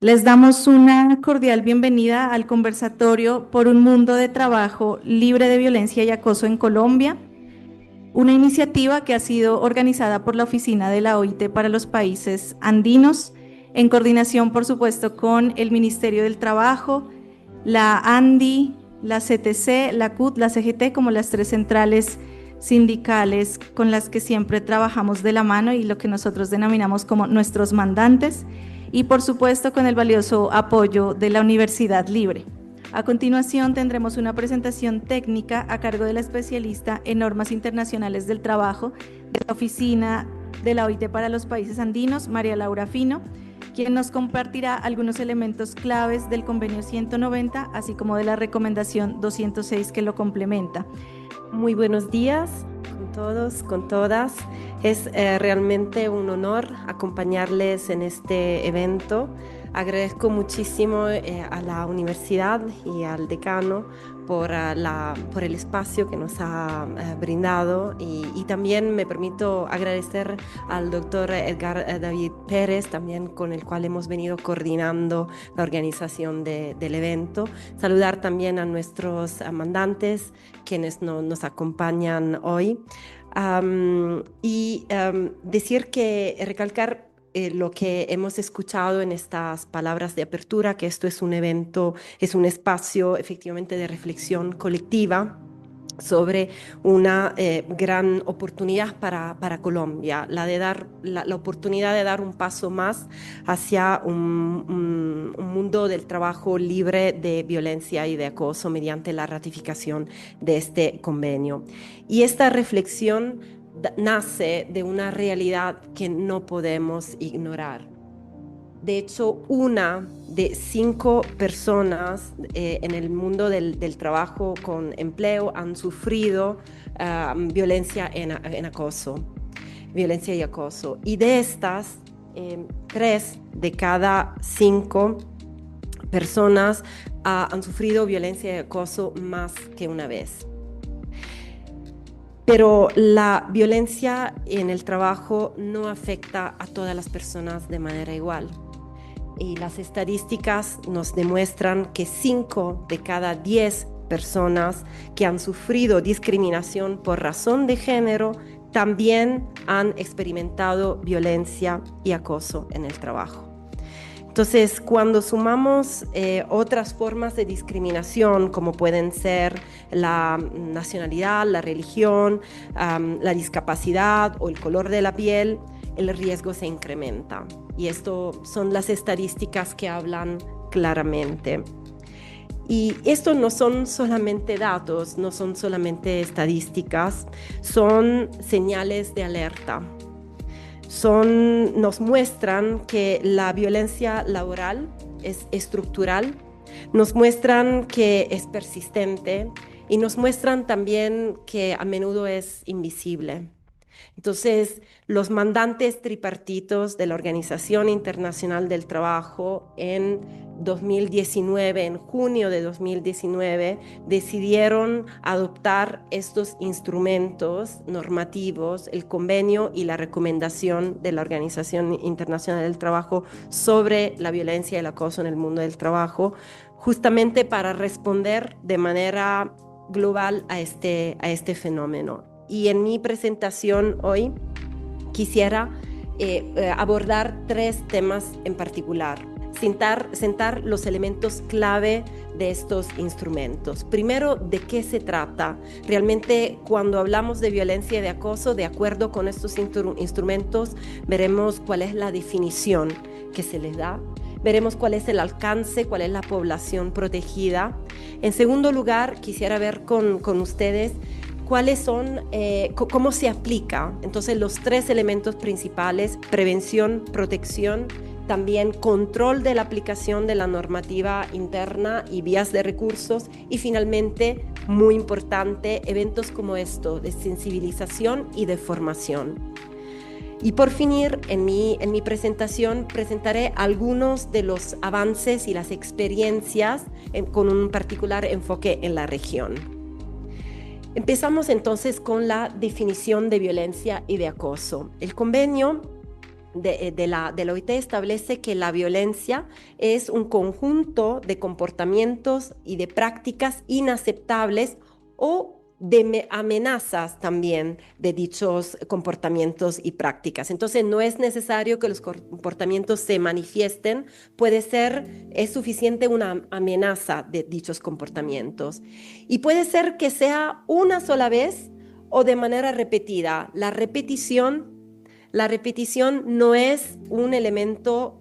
Les damos una cordial bienvenida al conversatorio por un mundo de trabajo libre de violencia y acoso en Colombia, una iniciativa que ha sido organizada por la Oficina de la OIT para los países andinos, en coordinación, por supuesto, con el Ministerio del Trabajo, la ANDI, la CTC, la CUT, la CGT, como las tres centrales sindicales con las que siempre trabajamos de la mano y lo que nosotros denominamos como nuestros mandantes, y por supuesto con el valioso apoyo de la Universidad Libre. A continuación tendremos una presentación técnica a cargo de la especialista en normas internacionales del trabajo de la Oficina de la OIT para los países andinos, María Laura Fino, quien nos compartirá algunos elementos claves del convenio 190, así como de la recomendación 206 que lo complementa. Muy buenos días con todos, con todas. Es realmente un honor acompañarles en este evento. Agradezco muchísimo a la universidad y al decano por el espacio que nos ha brindado y también me permito agradecer al doctor Edgar David Pérez, también con el cual hemos venido coordinando la organización del evento. Saludar también a nuestros mandantes, quienes nos acompañan hoy. Decir que recalcar lo que hemos escuchado en estas palabras de apertura, que esto es un evento, es un espacio efectivamente de reflexión colectiva sobre una gran oportunidad para Colombia, la oportunidad de dar un paso más hacia un mundo del trabajo libre de violencia y de acoso mediante la ratificación de este convenio. Y esta reflexión nace de una realidad que no podemos ignorar. De hecho, una de 5 personas en el mundo del trabajo con empleo han sufrido violencia en acoso, violencia y acoso. Y de estas, 3 de cada 5 personas han sufrido violencia y acoso más que una vez. Pero la violencia en el trabajo no afecta a todas las personas de manera igual. Y las estadísticas nos demuestran que 5 de cada 10 personas que han sufrido discriminación por razón de género también han experimentado violencia y acoso en el trabajo. Entonces, cuando sumamos otras formas de discriminación, como pueden ser la nacionalidad, la religión, la discapacidad o el color de la piel, el riesgo se incrementa. Y esto son las estadísticas que hablan claramente. Y esto no son solamente datos, no son solamente estadísticas, son señales de alerta. Nos muestran que la violencia laboral es estructural, nos muestran que es persistente y nos muestran también que a menudo es invisible. Entonces, los mandantes tripartitos de la Organización Internacional del Trabajo en 2019, en junio de 2019, decidieron adoptar estos instrumentos normativos, el convenio y la recomendación de la Organización Internacional del Trabajo sobre la violencia y el acoso en el mundo del trabajo, justamente para responder de manera global a este fenómeno. Y en mi presentación hoy quisiera abordar 3 temas en particular, sentar los elementos clave de estos instrumentos. Primero, ¿de qué se trata? Realmente, cuando hablamos de violencia y de acoso, de acuerdo con estos instrumentos, veremos cuál es la definición que se les da. Veremos cuál es el alcance, cuál es la población protegida. En segundo lugar, quisiera ver con ustedes cuáles son, cómo se aplica. Entonces, los 3 elementos principales: prevención, protección, también control de la aplicación de la normativa interna y vías de recursos, y finalmente, muy importante, eventos como esto de sensibilización y de formación. Y por finir, en mi presentación presentaré algunos de los avances y las experiencias con un particular enfoque en la región. Empezamos entonces con la definición de violencia y de acoso. El convenio de la OIT establece que la violencia es un conjunto de comportamientos y de prácticas inaceptables o de amenazas también de dichos comportamientos y prácticas. Entonces, no es necesario que los comportamientos se manifiesten, es suficiente una amenaza de dichos comportamientos. Y puede ser que sea una sola vez o de manera repetida. La repetición no es un elemento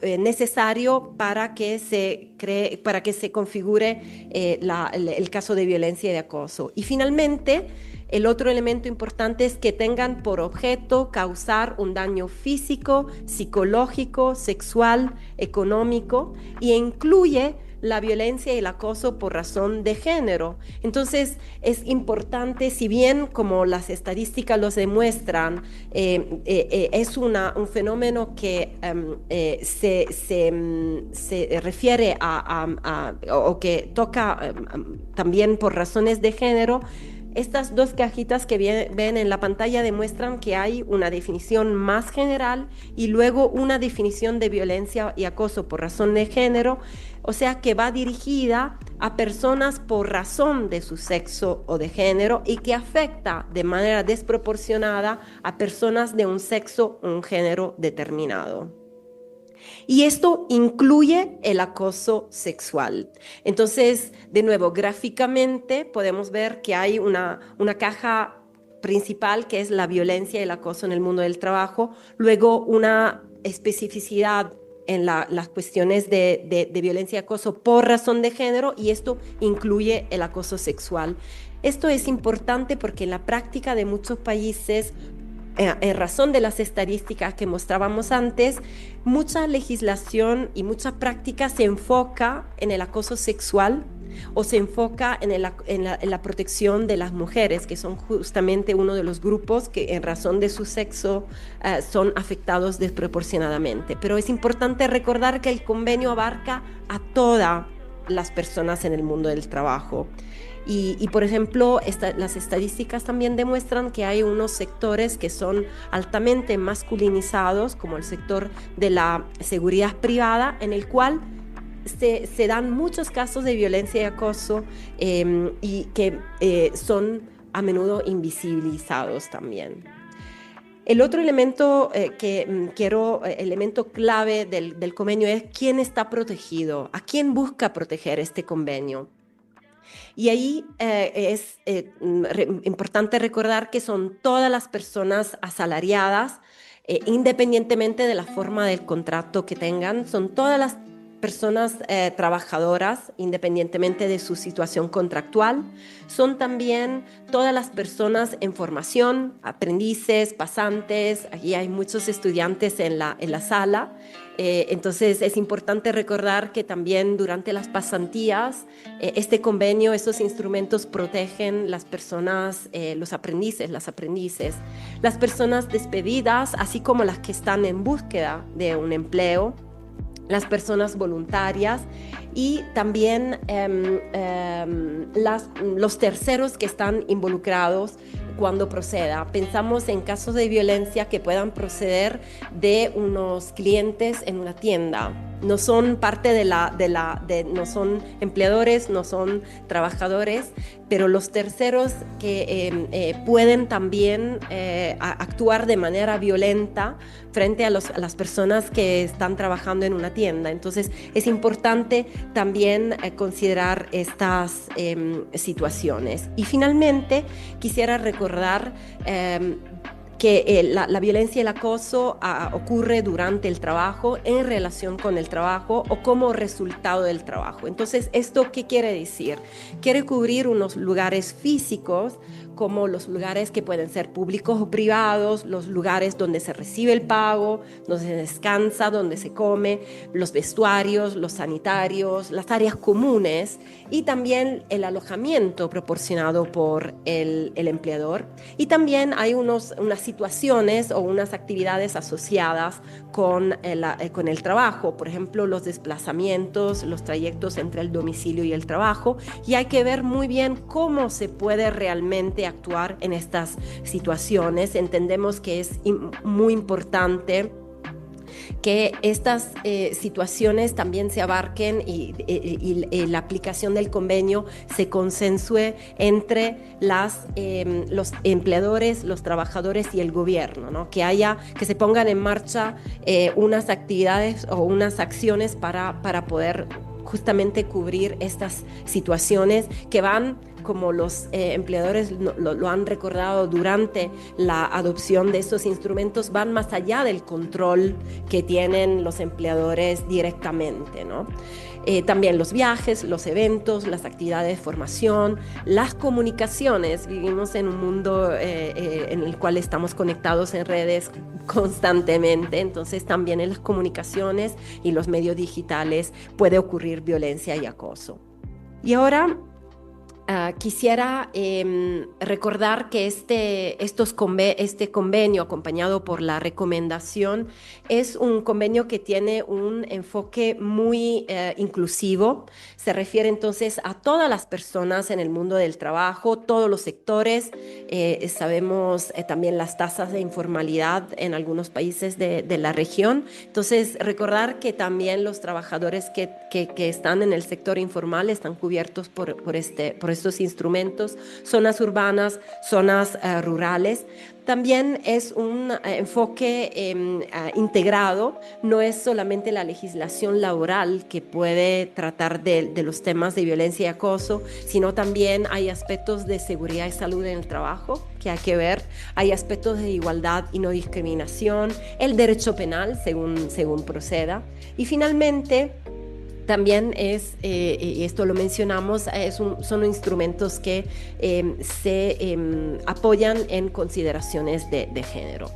necesario para que se configure el caso de violencia y de acoso. Y finalmente, el otro elemento importante es que tengan por objeto causar un daño físico, psicológico, sexual, económico, y incluye la violencia y el acoso por razón de género. Entonces, es importante, si bien como las estadísticas los demuestran, es un fenómeno que se refiere o que toca también por razones de género. Estas dos cajitas que ven en la pantalla demuestran que hay una definición más general y luego una definición de violencia y acoso por razón de género, o sea que va dirigida a personas por razón de su sexo o de género y que afecta de manera desproporcionada a personas de un sexo o un género determinado. Y esto incluye el acoso sexual. Entonces, de nuevo, gráficamente podemos ver que hay una caja principal que es la violencia y el acoso en el mundo del trabajo, luego una especificidad en las cuestiones de violencia y acoso por razón de género, y esto incluye el acoso sexual. Esto es importante porque en la práctica de muchos países, en razón de las estadísticas que mostrábamos antes, mucha legislación y mucha práctica se enfoca en el acoso sexual o se enfoca en la protección de las mujeres, que son justamente uno de los grupos que en razón de su sexo son afectados desproporcionadamente. Pero es importante recordar que el convenio abarca a todas las personas en el mundo del trabajo. Y por ejemplo, las estadísticas también demuestran que hay unos sectores que son altamente masculinizados, como el sector de la seguridad privada, en el cual se dan muchos casos de violencia y acoso y que son a menudo invisibilizados también. El otro elemento elemento clave del convenio es quién está protegido, a quién busca proteger este convenio. Y ahí es importante recordar que son todas las personas asalariadas, independientemente de la forma del contrato que tengan, son todas las personas trabajadoras, independientemente de su situación contractual, son también todas las personas en formación, aprendices, pasantes, aquí hay muchos estudiantes en la sala, entonces es importante recordar que también durante las pasantías, este convenio, estos instrumentos protegen las personas, los aprendices, las aprendices, las personas despedidas, así como las que están en búsqueda de un empleo, las personas voluntarias y también los terceros que están involucrados cuando proceda. Pensamos en casos de violencia que puedan proceder de unos clientes en una tienda. No son parte no son empleadores, no son trabajadores, pero los terceros que pueden también actuar de manera violenta frente a las personas que están trabajando en una tienda. Entonces es importante también considerar estas situaciones. Y finalmente quisiera recordar que la violencia y el acoso ocurre durante el trabajo, en relación con el trabajo o como resultado del trabajo. Entonces, ¿esto qué quiere decir? Quiere cubrir unos lugares físicos, como los lugares que pueden ser públicos o privados, los lugares donde se recibe el pago, donde se descansa, donde se come, los vestuarios, los sanitarios, las áreas comunes y también el alojamiento proporcionado por el empleador. Y también hay unas situaciones o unas actividades asociadas con el trabajo, por ejemplo, los desplazamientos, los trayectos entre el domicilio y el trabajo, y hay que ver muy bien cómo se puede realmente actuar en estas situaciones. Entendemos que es muy importante que estas situaciones también se abarquen y la aplicación del convenio se consensúe entre los empleadores, los trabajadores y el gobierno, ¿no? Que se pongan en marcha unas actividades o unas acciones para poder justamente cubrir estas situaciones que van, como los empleadores lo han recordado durante la adopción de estos instrumentos, van más allá del control que tienen los empleadores directamente, ¿no? También los viajes, los eventos, las actividades de formación, las comunicaciones. Vivimos en un mundo en el cual estamos conectados en redes constantemente, entonces también en las comunicaciones y los medios digitales puede ocurrir violencia y acoso. Y ahora quisiera recordar que este convenio, acompañado por la recomendación, es un convenio que tiene un enfoque muy inclusivo. Se refiere entonces a todas las personas en el mundo del trabajo, todos los sectores. Sabemos también las tasas de informalidad en algunos países de la región. Entonces, recordar que también los trabajadores que están en el sector informal están cubiertos por estos instrumentos, zonas urbanas, zonas rurales. También es un enfoque integrado, no es solamente la legislación laboral que puede tratar de los temas de violencia y acoso, sino también hay aspectos de seguridad y salud en el trabajo que hay que ver, hay aspectos de igualdad y no discriminación, el derecho penal según proceda, y finalmente también y esto lo mencionamos, son instrumentos que se apoyan en consideraciones de género.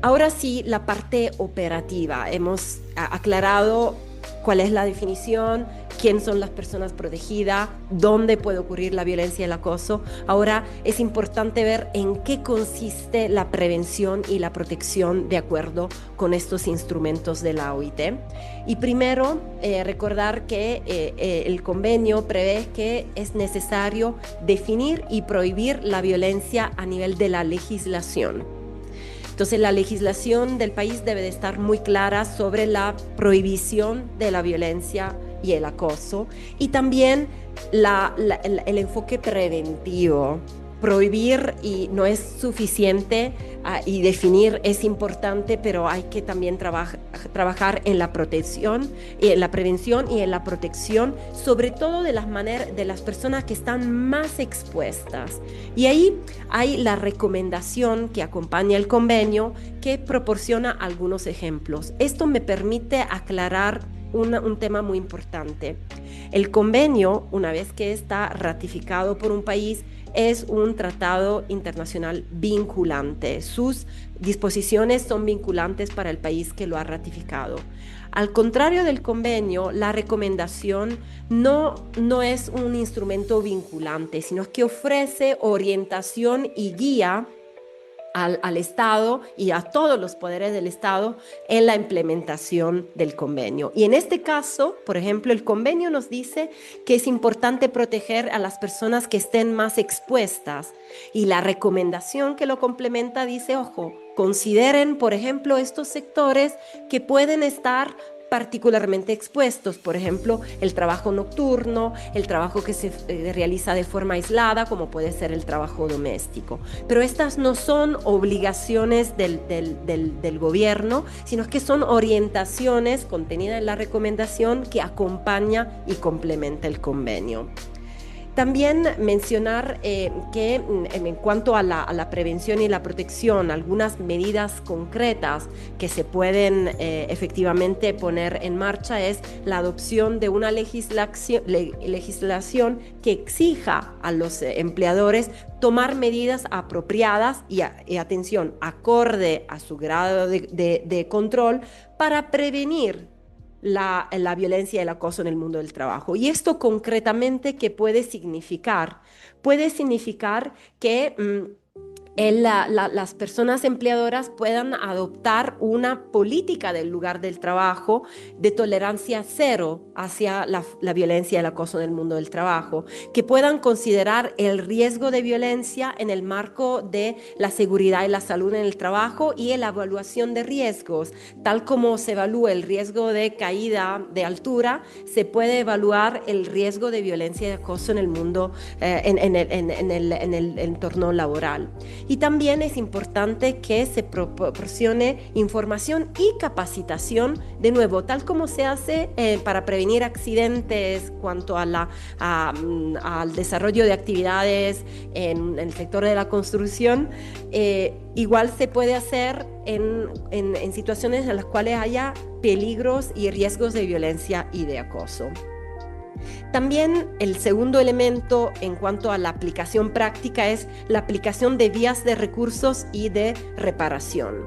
Ahora sí, la parte operativa. Hemos aclarado cuál es la definición, quién son las personas protegidas, dónde puede ocurrir la violencia y el acoso. Ahora es importante ver en qué consiste la prevención y la protección de acuerdo con estos instrumentos de la OIT. Y primero, recordar que el convenio prevé que es necesario definir y prohibir la violencia a nivel de la legislación. Entonces, la legislación del país debe de estar muy clara sobre la prohibición de la violencia y el acoso, y también el enfoque preventivo. Prohibir y no es suficiente, y definir es importante, pero hay que también trabajar en la protección, en la prevención y en la protección, sobre todo de las personas que están más expuestas. Y ahí hay la recomendación que acompaña el convenio, que proporciona algunos ejemplos. Esto me permite aclarar un tema muy importante. El convenio, una vez que está ratificado por un país, es un tratado internacional vinculante. Sus disposiciones son vinculantes para el país que lo ha ratificado. Al contrario del convenio, la recomendación no es un instrumento vinculante, sino que ofrece orientación y guía al Estado y a todos los poderes del Estado en la implementación del convenio. Y en este caso, por ejemplo, el convenio nos dice que es importante proteger a las personas que estén más expuestas, y la recomendación que lo complementa dice, ojo, consideren, por ejemplo, estos sectores que pueden estar particularmente expuestos, por ejemplo, el trabajo nocturno, el trabajo que se realiza de forma aislada, como puede ser el trabajo doméstico. Pero estas no son obligaciones del gobierno, sino que son orientaciones contenidas en la recomendación que acompaña y complementa el convenio. También mencionar que en cuanto a la prevención y la protección, algunas medidas concretas que se pueden efectivamente poner en marcha es la adopción de una legislación que exija a los empleadores tomar medidas apropiadas y atención, acorde a su grado de control, para prevenir la violencia y el acoso en el mundo del trabajo. Y esto concretamente, ¿qué puede significar? Puede significar que las personas empleadoras puedan adoptar una política del lugar del trabajo de tolerancia cero hacia la violencia y el acoso en el mundo del trabajo, que puedan considerar el riesgo de violencia en el marco de la seguridad y la salud en el trabajo y la evaluación de riesgos. Tal como se evalúa el riesgo de caída de altura, se puede evaluar el riesgo de violencia y acoso en el mundo, en el entorno laboral. Y también es importante que se proporcione información y capacitación, de nuevo, tal como se hace para prevenir accidentes cuanto a al desarrollo de actividades en el sector de la construcción. Igual se puede hacer en situaciones en las cuales haya peligros y riesgos de violencia y de acoso. También el segundo elemento en cuanto a la aplicación práctica es la aplicación de vías de recursos y de reparación.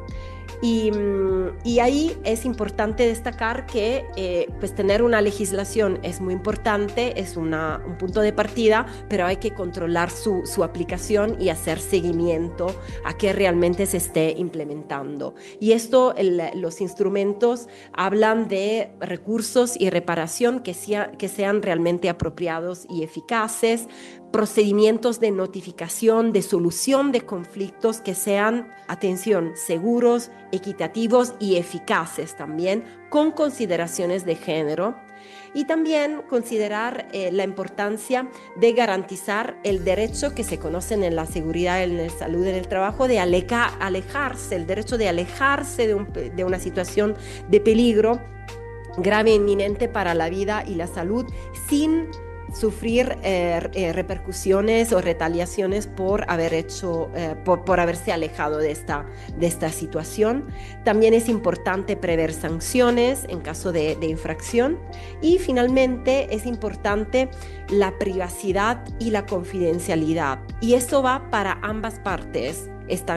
Y ahí es importante destacar que pues tener una legislación es muy importante, es un punto de partida, pero hay que controlar su aplicación y hacer seguimiento a que realmente se esté implementando. Y esto, los instrumentos hablan de recursos y reparación que sean realmente apropiados y eficaces, procedimientos de notificación, de solución de conflictos que sean, atención, seguros, equitativos y eficaces también, con consideraciones de género. Y también considerar la importancia de garantizar el derecho que se conoce en la seguridad y en la salud en el trabajo, de alejarse, el derecho de alejarse de una situación de peligro grave e inminente para la vida y la salud sin sufrir repercusiones o retaliaciones por haberse alejado de esta situación. También es importante prever sanciones en caso de infracción. Y finalmente es importante la privacidad y la confidencialidad. Y esto va para ambas partes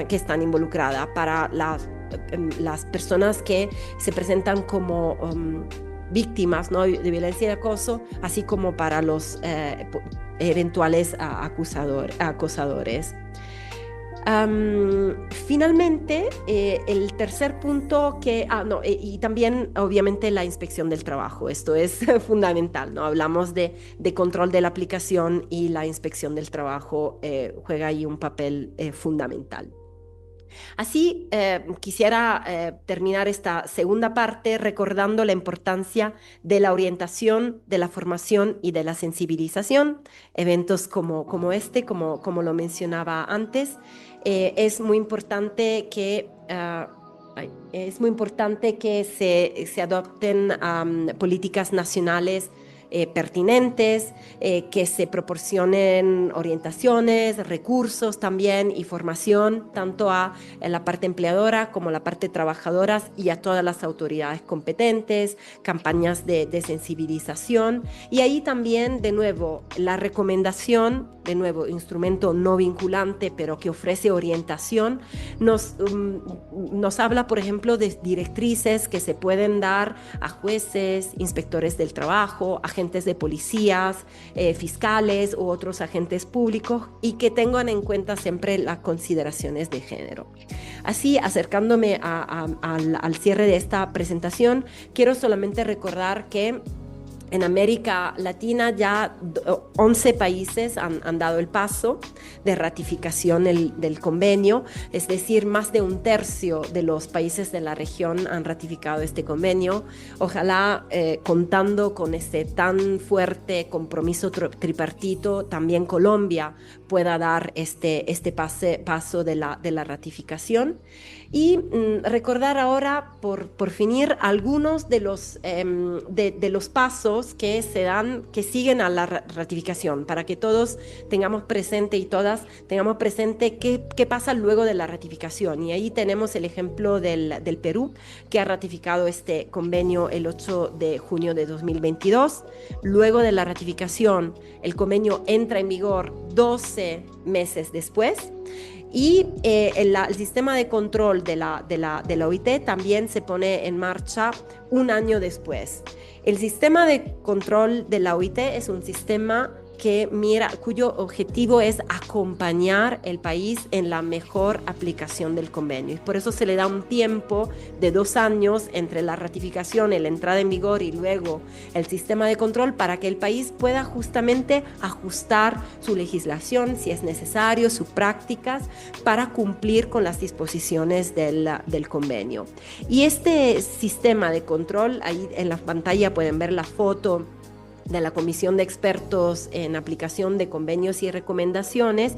que están involucradas, para las personas que se presentan como víctimas, ¿no?, de violencia y acoso, así como para los eventuales acosadores. Finalmente, el tercer punto y también obviamente la inspección del trabajo. Esto es fundamental, ¿no? Hablamos de control de la aplicación y la inspección del trabajo juega ahí un papel fundamental. Así, quisiera terminar esta segunda parte recordando la importancia de la orientación, de la formación y de la sensibilización. Eventos como este, como lo mencionaba antes, es muy importante que se adopten políticas nacionales pertinentes, que se proporcionen orientaciones, recursos también y formación tanto a la parte empleadora como a la parte trabajadora y a todas las autoridades competentes, campañas de sensibilización. Y ahí también, de nuevo, la recomendación, de nuevo, instrumento no vinculante, pero que ofrece orientación, nos habla, por ejemplo, de directrices que se pueden dar a jueces, inspectores del trabajo, agentes de policías, fiscales u otros agentes públicos, y que tengan en cuenta siempre las consideraciones de género. Así, acercándome al cierre de esta presentación, quiero solamente recordar que en América Latina ya 11 países han dado el paso de ratificación del convenio, es decir, más de un tercio de los países de la región han ratificado este convenio. Ojalá, contando con este tan fuerte compromiso tripartito, también Colombia pueda dar este paso de la ratificación. Y recordar ahora, por finir, algunos de los pasos que siguen a la ratificación, para que todos tengamos presente y todas tengamos presente qué pasa luego de la ratificación. Y ahí tenemos el ejemplo del Perú, que ha ratificado este convenio el 8 de junio de 2022. Luego de la ratificación, el convenio entra en vigor 12 meses después. Y el sistema de control de la OIT también se pone en marcha un año después. El sistema de control de la OIT es un sistema cuyo objetivo es acompañar el país en la mejor aplicación del convenio. Y por eso se le da un tiempo de 2 años entre la ratificación y la entrada en vigor y luego el sistema de control para que el país pueda justamente ajustar su legislación, si es necesario, sus prácticas, para cumplir con las disposiciones del convenio. Y este sistema de control, ahí en la pantalla pueden ver la foto de la Comisión de Expertos en Aplicación de Convenios y Recomendaciones,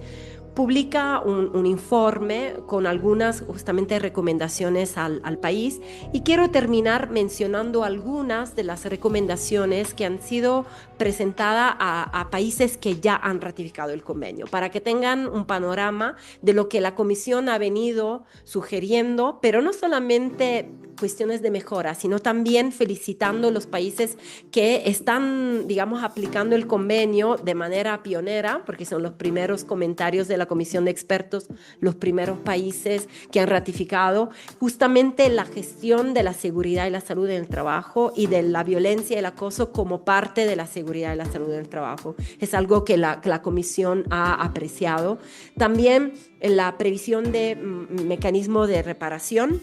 publica un informe con algunas justamente recomendaciones al país, y quiero terminar mencionando algunas de las recomendaciones que han sido presentadas a países que ya han ratificado el convenio, para que tengan un panorama de lo que la Comisión ha venido sugiriendo, pero no solamente cuestiones de mejora, sino también felicitando a los países que están, digamos, aplicando el convenio de manera pionera, porque son los primeros comentarios de la Comisión de Expertos, los primeros países que han ratificado justamente la gestión de la seguridad y la salud en el trabajo y de la violencia y el acoso como parte de la seguridad y la salud en el trabajo. Es algo que la Comisión ha apreciado. También la previsión de mecanismos de reparación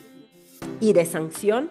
y de sanción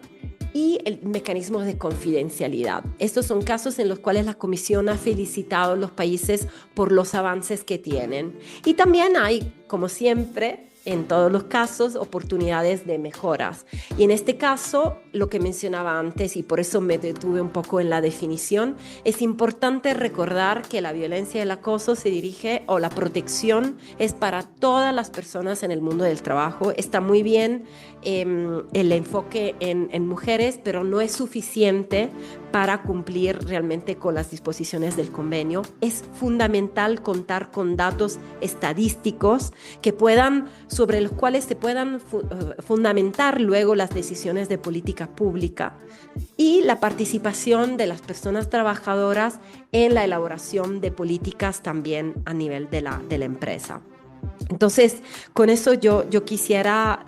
y el mecanismo de confidencialidad. Estos son casos en los cuales la Comisión ha felicitado a los países por los avances que tienen. Y también hay, como siempre, en todos los casos, oportunidades de mejoras. Y en este caso, lo que mencionaba antes, y por eso me detuve un poco en la definición, es importante recordar que la violencia y el acoso se dirige, o la protección es para todas las personas en el mundo del trabajo. Está muy bien el enfoque en mujeres, pero no es suficiente para cumplir realmente con las disposiciones del convenio. Es fundamental contar con datos estadísticos sobre los cuales se puedan fundamentar luego las decisiones de política pública, y la participación de las personas trabajadoras en la elaboración de políticas también a nivel de la empresa. Entonces, con eso yo quisiera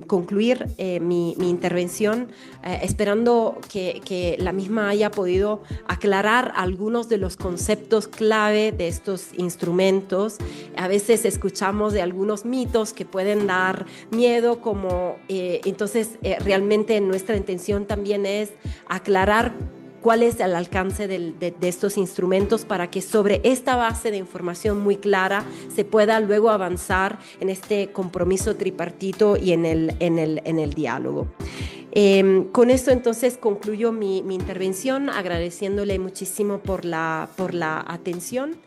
concluir mi intervención, esperando que la misma haya podido aclarar algunos de los conceptos clave de estos instrumentos. A veces escuchamos de algunos mitos que pueden dar miedo, entonces realmente nuestra intención también es aclarar cuál es el alcance de estos instrumentos, para que sobre esta base de información muy clara se pueda luego avanzar en este compromiso tripartito y en el diálogo. Con esto entonces concluyo mi intervención, agradeciéndole muchísimo por la atención.